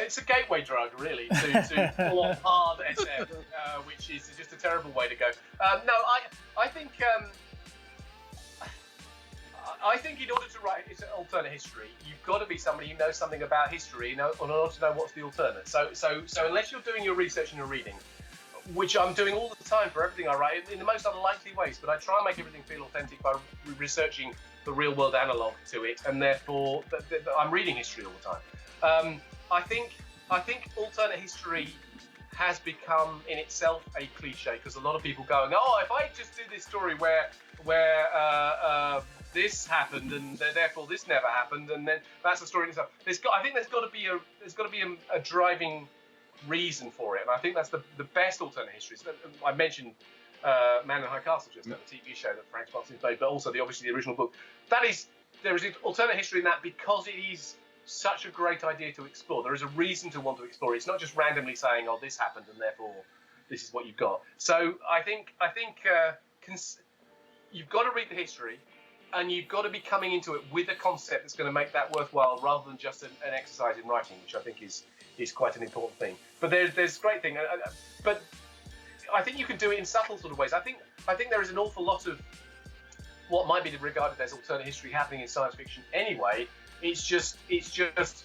It's a gateway drug, really, to full on hard SF, which is just a terrible way to go. I think in order to write alternate history, you've got to be somebody who knows something about history in order to know what's the alternate. So unless you're doing your research and your reading, which I'm doing all the time for everything I write in the most unlikely ways, but I try and make everything feel authentic by researching the real world analog to it, and therefore I'm reading history all the time. I think alternate history has become in itself a cliche, because a lot of people going, oh, if I just do this story where this happened and therefore this never happened, and then that's the story in itself. I think there's got to be a driving reason for it, and I think that's the best alternate histories. I mentioned Man in High Castle just now, the TV show that Frank Sparks made, but also obviously the original book. There is an alternate history in that because it is such a great idea to explore. There is a reason to want to explore it. It's not just randomly saying, oh, this happened and therefore this is what you've got. So I think you've got to read the history, and you've got to be coming into it with a concept that's going to make that worthwhile, rather than just an exercise in writing, which I think is quite an important thing. But there's great thing, but I think you can do it in subtle sort of ways. I think there is an awful lot of what might be regarded as alternate history happening in science fiction anyway. It's just because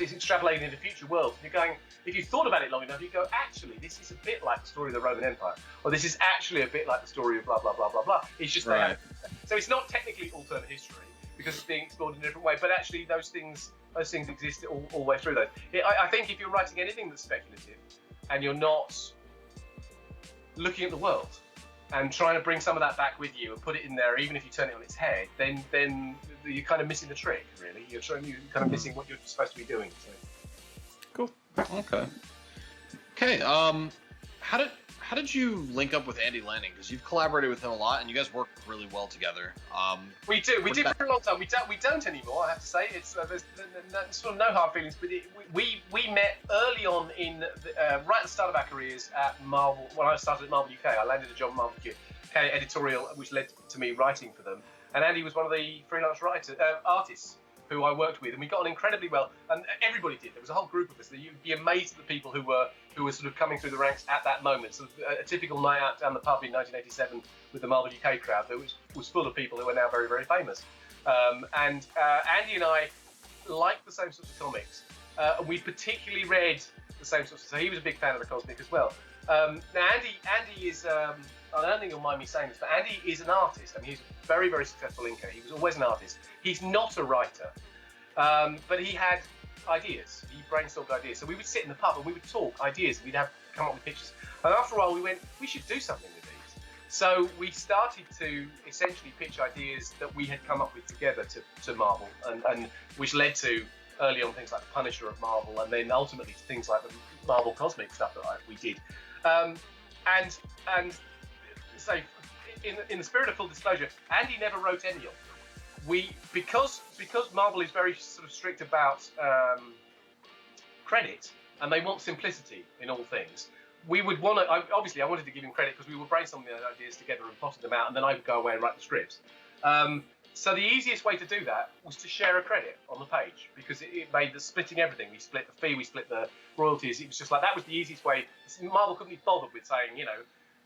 it's extrapolating into future worlds. You're going, if you thought about it long enough, you go, actually, this is a bit like the story of the Roman Empire, or this is actually a bit like the story of blah blah blah blah blah. It's just Right. So it's not technically alternate history because it's being explored in a different way, but actually those things exist all the way through those. I think if you're writing anything that's speculative and you're not looking at the world and trying to bring some of that back with you and put it in there, even if you turn it on its head, then you're kind of missing the trick, really. You're kind of missing what you're supposed to be doing. So. Cool. Okay. How did you link up with Andy Lanning? Because you've collaborated with him a lot, and you guys work really well together. We did for a long time. We don't anymore, I have to say. It's there's sort of no hard feelings. But we met early on right at the start of our careers at Marvel. When I started at Marvel UK, I landed a job at Marvel UK editorial, which led to me writing for them. And Andy was one of the freelance artists. who I worked with, and we got on incredibly well, and everybody did. There was a whole group of us. You'd be amazed at the people who were sort of coming through the ranks at that moment. So a typical night out down the pub in 1987 with the Marvel UK crowd that was full of people who are now very, very famous. And Andy and I liked the same sorts of comics. We particularly read the same sorts of, so he was a big fan of the Cosmic as well. Now Andy is, I don't think you'll mind me saying this, but Andy is an artist. I mean, he's a very, very successful inker. He was always an artist. He's not a writer, but he had ideas. He brainstormed ideas. So we would sit in the pub and we would talk ideas. We'd have come up with pictures. And after a while, we went, we should do something with these. So we started to essentially pitch ideas that we had come up with together to Marvel, and which led to early on things like the Punisher of Marvel, and then ultimately to things like the Marvel Cosmic stuff that we did. And so in the spirit of full disclosure, Andy never wrote any of them. Because Marvel is very sort of strict about credit, and they want simplicity in all things. We would want to, obviously I wanted to give him credit because we were brainstorming the ideas together and plotted them out, and then I would go away and write the scripts. So the easiest way to do that was to share a credit on the page, because it made the splitting everything. We split the fee, we split the royalties. It was just like, that was the easiest way. Marvel couldn't be bothered with saying,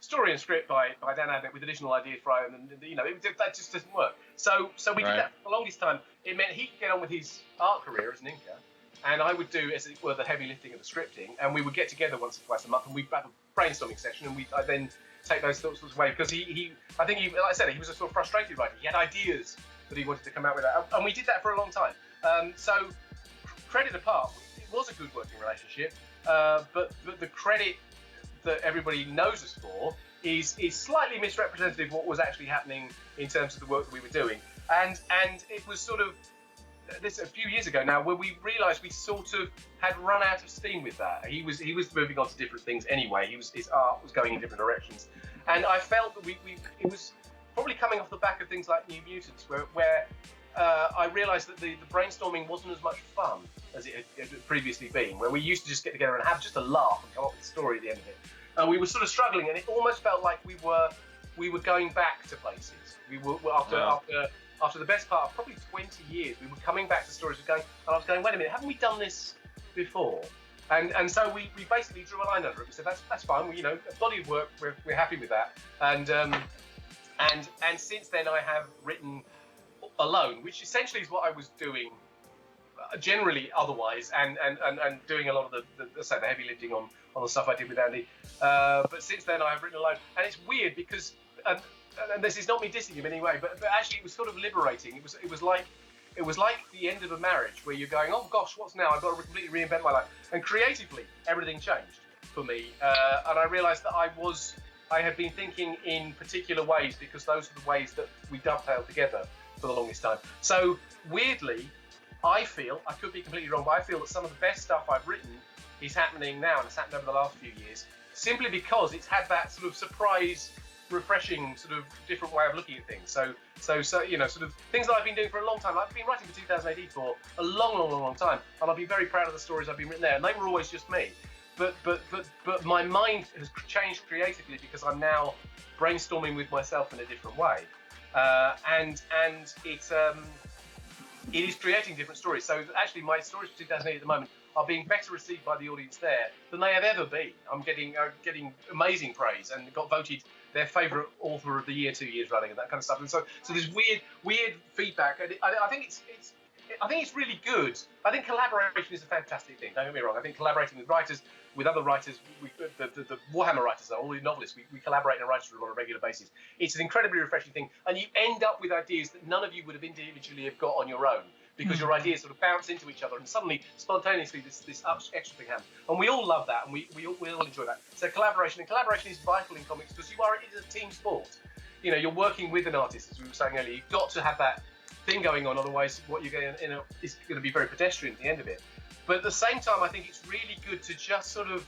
story and script by Dan Abnett with additional ideas for him, and that just doesn't work. So we did that for the longest time. It meant he could get on with his art career as an inker, and I would do, as it were, the heavy lifting of the scripting, and we would get together once or twice a month, and we'd have a brainstorming session, and I then take those thoughts away, because I think like I said, he was a sort of frustrated writer. He had ideas that he wanted to come out with, and we did that for a long time. So credit apart, it was a good working relationship, but the credit that everybody knows us for is slightly misrepresentative of what was actually happening in terms of the work that we were doing, and it was sort of this a few years ago now, where we realised we sort of had run out of steam with that. He was moving on to different things anyway. His art was going in different directions, and I felt that it was probably coming off the back of things like New Mutants, where I realised that the brainstorming wasn't as much fun as it had previously been, where we used to just get together and have just a laugh and come up with a story at the end of it. And we were sort of struggling, and it almost felt like we were going back to places. We were after the best part of probably 20 years, we were coming back to stories and I was going, wait a minute, haven't we done this before? And so we basically drew a line under it. We said, that's fine. A body of work, we're happy with that. And since then I have written alone, which essentially is what I was doing generally otherwise, and doing a lot of the heavy lifting on the stuff I did with Andy. But since then I have written alone, and it's weird because, and this is not me dissing him in any way, but actually it was sort of liberating. It was like the end of a marriage, where you're going, oh gosh, what's now? I've got to completely reinvent my life. And creatively, everything changed for me, and I realised that I had been thinking in particular ways, because those are the ways that we dovetailed together for the longest time. So weirdly, I feel, I could be completely wrong, but I feel that some of the best stuff I've written is happening now, and it's happened over the last few years, simply because it's had that sort of surprise, refreshing, sort of different way of looking at things. So sort of things that I've been doing for a long time. I've been writing for 2000 AD for a long time, and I'll be very proud of the stories I've been written there, and they were always just me. But my mind has changed creatively, because I'm now brainstorming with myself in a different way, and it is creating different stories. So actually, my stories for 2008 at the moment are being better received by the audience there than they have ever been. I'm getting amazing praise, and got voted their favourite author of the year 2 years running, and that kind of stuff. And so there's weird feedback. And I think it's really good. I think collaboration is a fantastic thing. Don't get me wrong. I think collaborating with writers, with other writers, the Warhammer writers, all the novelists, we collaborate in a writer's room on a regular basis. It's an incredibly refreshing thing, and you end up with ideas that none of you would have individually have got on your own, because your ideas sort of bounce into each other, and suddenly, spontaneously, this extra thing happens. And we all love that, and we all enjoy that. So collaboration is vital in comics, because it is a team sport. You're working with an artist, as we were saying earlier. You've got to have that thing going on, otherwise what you're going is going to be very pedestrian at the end of it. But at the same time, I think it's really good to just sort of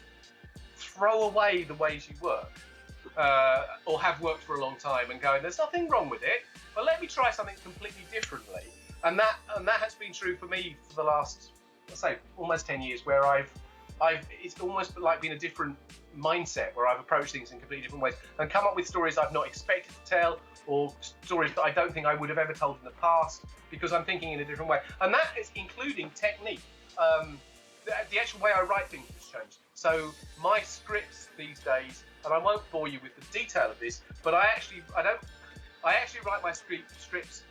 throw away the ways you work, or have worked for a long time, and go, there's nothing wrong with it, but let me try something completely differently. And that has been true for me for the last, let's say, almost 10 years, where I've it's almost like been a different mindset where I've approached things in completely different ways and come up with stories I've not expected to tell, or stories that I don't think I would have ever told in the past, because I'm thinking in a different way. And that is including technique. The actual way I write things has changed. So my scripts these days, and I won't bore you with the detail of this, but I actually write my scripts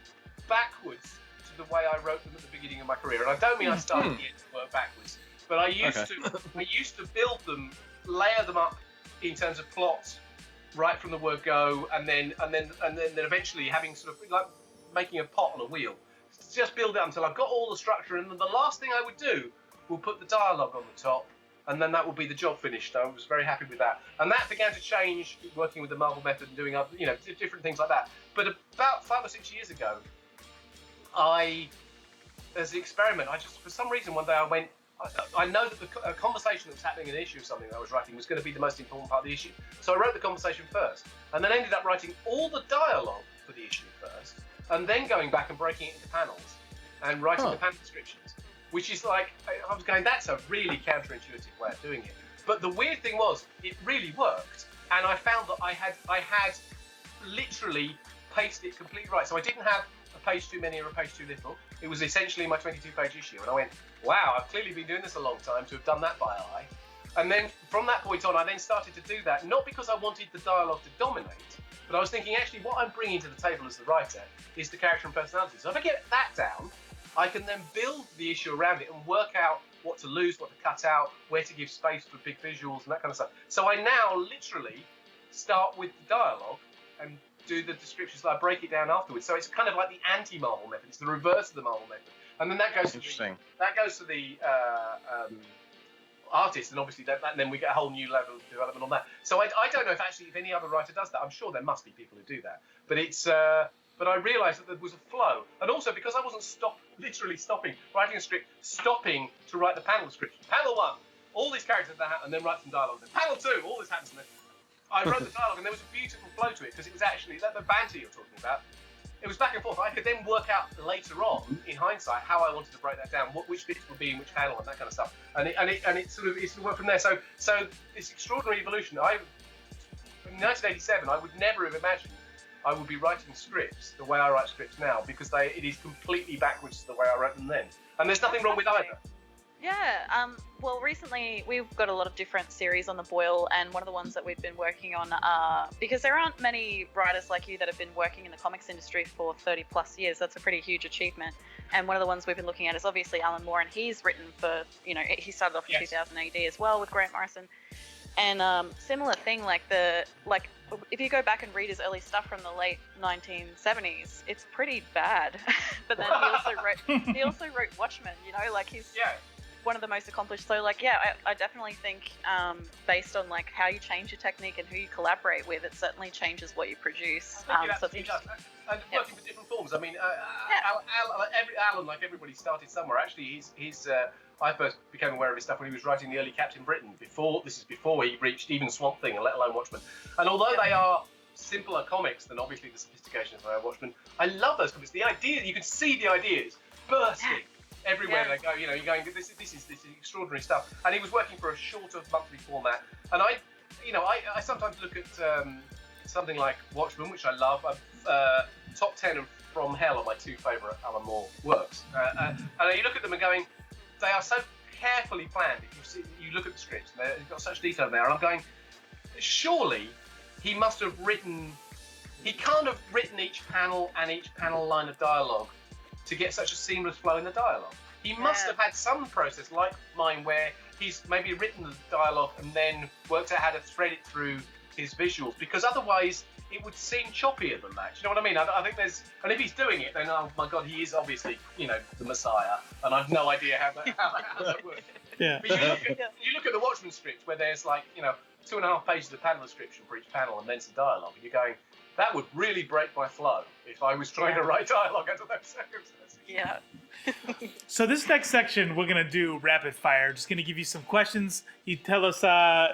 backwards to the way I wrote them at the beginning of my career. And I don't mean I started the end of work backwards, but I used to build them, layer them up in terms of plot right from the word go, and then eventually having sort of like making a pot on a wheel. Just build it until I've got all the structure, and then the last thing I would do will put the dialogue on the top, and then that will be the job finished. I was very happy with that, and that began to change working with the Marvel method and doing different things like that. But about 5 or 6 years ago, as an experiment, I just, for some reason, one day I went, I know that a conversation that was happening in an issue of something that I was writing was going to be the most important part of the issue. So I wrote the conversation first, and then ended up writing all the dialogue for the issue first, and then going back and breaking it into panels and writing the panel descriptions, which is like, I was going, that's a really counterintuitive way of doing it. But the weird thing was, it really worked, and I found that I had literally paced it completely right. So I didn't have a page too many or a page too little. It was essentially my 22-page issue, and I went, wow, I've clearly been doing this a long time to have done that by eye. And then from that point on, I then started to do that, not because I wanted the dialogue to dominate, but I was thinking, actually, what I'm bringing to the table as the writer is the character and personality. So if I get that down, I can then build the issue around it and work out what to lose, what to cut out, where to give space for big visuals and that kind of stuff. So I now literally start with the dialogue and do the descriptions, that I break it down afterwards. So it's kind of like the anti-Marvel method. It's the reverse of the Marvel method. And then that goes to the artist, and obviously then we get a whole new level of development on that. So I don't know if any other writer does that. I'm sure there must be people who do that. But it's but I realised that there was a flow, and also because I wasn't literally stopping writing a script, stopping to write the panel description. Panel 1, all these characters that happen, and then write some dialogue. Then panel 2, all this happens, and then I wrote the dialogue, and there was a beautiful flow to it, because it was actually the banter you're talking about. It was back and forth. I could then work out later on, in hindsight, how I wanted to break that down, which bits would be in which panel, and that kind of stuff. And it sort of worked from there. So this extraordinary evolution. In 1987, I would never have imagined I would be writing scripts the way I write scripts now, because it is completely backwards to the way I wrote them then. And there's nothing wrong with either. Yeah, well, recently we've got a lot of different series on the boil, and one of the ones that we've been working on, because there aren't many writers like you that have been working in the comics industry for 30 plus years. That's a pretty huge achievement. And one of the ones we've been looking at is obviously Alan Moore, and he's written for, he started off in 2000 AD as well with Grant Morrison. And similar thing, like if you go back and read his early stuff from the late 1970s, it's pretty bad. But then he also wrote Watchmen, he's one of the most accomplished. So I definitely think based on how you change your technique and who you collaborate with, it certainly changes what you produce. So it's interesting. And working with different forms. I mean, Alan, like everybody, started somewhere. Actually, I first became aware of his stuff when he was writing the early Captain Britain. Before he reached even Swamp Thing, and let alone Watchmen. And although they are simpler comics than obviously the sophistication of Watchmen, I love those comics. The idea, you can see the ideas bursting everywhere they go. You're going, this is extraordinary stuff. And he was working for a shorter monthly format. And I sometimes look at something like Watchmen, which I love. Top 10 and From Hell are my two favourite Alan Moore works. And you look at them and going, they are so carefully planned. If you look at the scripts, and they've got such detail there. And I'm going, surely he must have written. He can't have written each panel and each panel line of dialogue to get such a seamless flow in the dialogue. He must have had some process like mine where he's maybe written the dialogue and then worked out how to thread it through his visuals, because otherwise it would seem choppier than that. Do you know what I mean? I think there's, and if he's doing it, then oh my god, he is obviously the Messiah, and I've no idea how that works. Yeah. But you look at the Watchmen script where there's 2.5 pages of panel description for each panel and then some dialogue, and you're going, that would really break my flow if I was trying to write dialogue under those circumstances. Yeah. So this next section, we're going to do rapid fire. Just going to give you some questions. You tell us,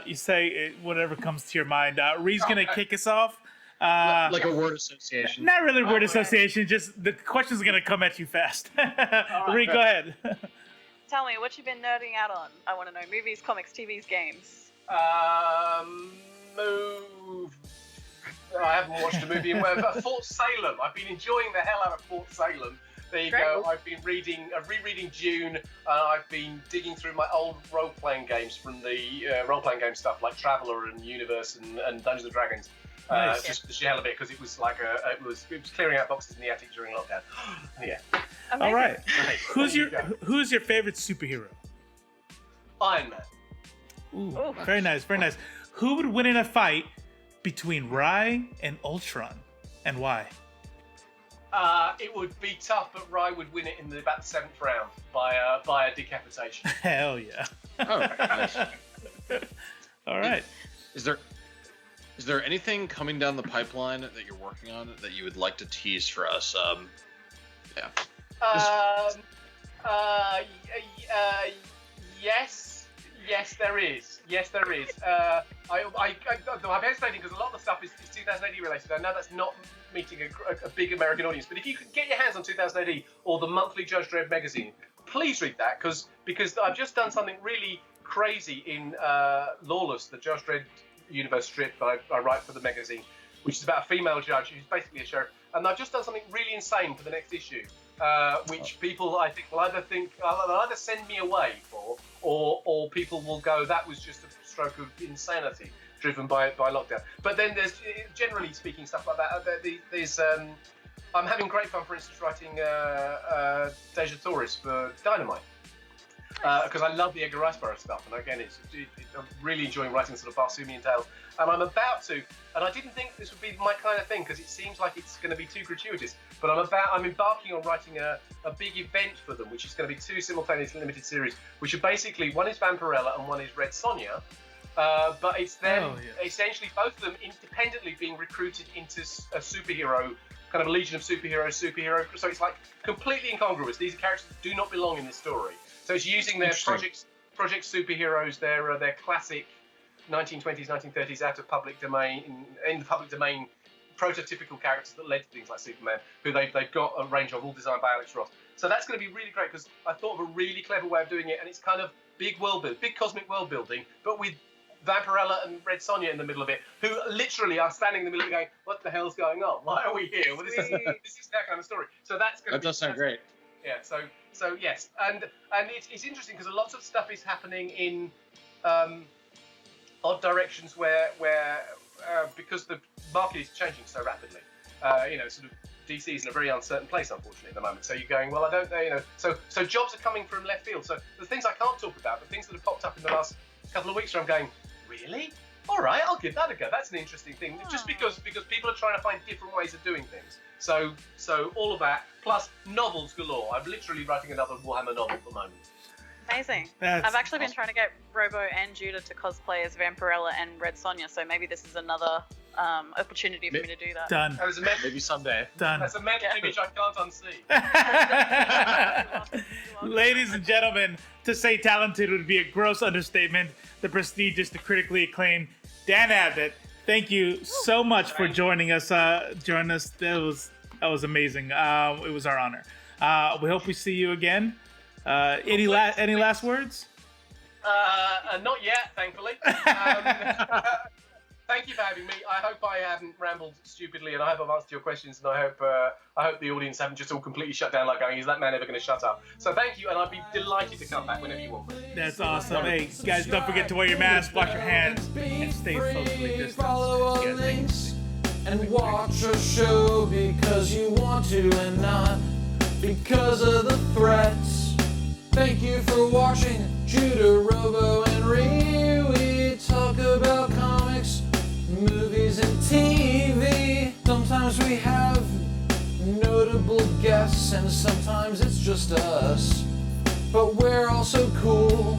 you say whatever comes to your mind. Ree's going to kick us off. Like a word association. Not really word association, just the question's going to come at you fast. Ree, go ahead. tell me what you've been nerding out on. I want to know movies, comics, TVs, games. Move. I haven't watched a movie in Fort Salem. I've been enjoying the hell out of Fort Salem. There you go. I've been rereading Dune. I've been digging through my old role-playing games from the role-playing game stuff like Traveller and Universe and Dungeons and Dragons. Nice. Just to hell of it because it was like it was clearing out boxes in the attic during lockdown. Yeah. Amazing. All right. Nice. Who's your favorite superhero? Iron Man. Ooh, very nice, very nice. Who would win in a fight between Rai and Ultron, and why? It would be tough, but Rai would win it in about the 7th round by a decapitation. Hell yeah! Oh, nice. All right. Is there anything coming down the pipeline that you're working on that you would like to tease for us? Yeah. Yes, there is. I'm hesitating because a lot of the stuff is 2000 AD related. I know that's not meeting a big American audience, but if you can get your hands on 2000 AD or the monthly Judge Dredd magazine, please read that because I've just done something really crazy in Lawless, the Judge Dredd universe strip that I write for the magazine, which is about a female judge who's basically a sheriff, and I've just done something really insane for the next issue. Which people I think will either send me away for, or people will go, that was just a stroke of insanity driven by lockdown. But then there's, generally speaking, stuff like that. There's I'm having great fun, for instance, writing Deja Torres for Dynamite. Because I love the Edgar Rice Burroughs stuff, and again, I'm really enjoying writing sort of Barsoomian tales. And I'm about to, and I didn't think this would be my kind of thing because it seems like it's going to be too gratuitous. But I'm embarking on writing a big event for them, which is going to be 2 simultaneous limited series, which are basically, one is Vampirella and one is Red Sonja. But it's them essentially both of them independently being recruited into a superhero, kind of a legion of superhero. So it's like completely incongruous. These are characters that do not belong in this story. So it's using their project superheroes, their classic 1920s, 1930s out of public domain, in the public domain, prototypical characters that led to things like Superman, who they've got a range of, all designed by Alex Ross. So that's going to be really great because I thought of a really clever way of doing it, and it's kind of big cosmic world building, but with Vampirella and Red Sonja in the middle of it, who literally are standing in the middle of it going, what the hell's going on? Why are we here? Well, this is that kind of story. So that does sound great. Yeah, so yes, and it's interesting because lots of stuff is happening in odd directions where because the market is changing so rapidly, sort of DC is in a very uncertain place, unfortunately, at the moment. So you're going, well, I don't know, so jobs are coming from left field. So the things I can't talk about, the things that have popped up in the last couple of weeks where I'm going, really? All right, I'll give that a go. That's an interesting thing. Just because people are trying to find different ways of doing things. So all of that, plus novels galore. I'm literally writing another Warhammer novel at the moment. Amazing. That's I've actually been trying to get Robo and Judah to cosplay as Vampirella and Red Sonja, so maybe this is another opportunity for me to do that. Done. That was Maybe someday. Done. That's a mental image I can't unsee. Ladies and gentlemen, to say talented would be a gross understatement. The prestigious, the critically acclaimed Dan Abnett. Thank you so much for joining us. That was amazing. It was our honor. We hope we see you again. Any last words? Not yet, thankfully. Thank you for having me. I hope I haven't rambled stupidly, and I hope I've answered your questions, and I hope the audience haven't just all completely shut down, like going, is that man ever going to shut up? So thank you, and I'd be delighted to come back whenever you want. That's awesome. Hey, guys, don't forget to wear your mask, wash your hands, and stay socially distanced. Follow our links and watch our show because you want to and not because of the threats. Thank you for watching Judah, Robo, and Ree. We talk about comics, movies, and TV. Sometimes we have notable guests, and sometimes it's just us. But we're also cool.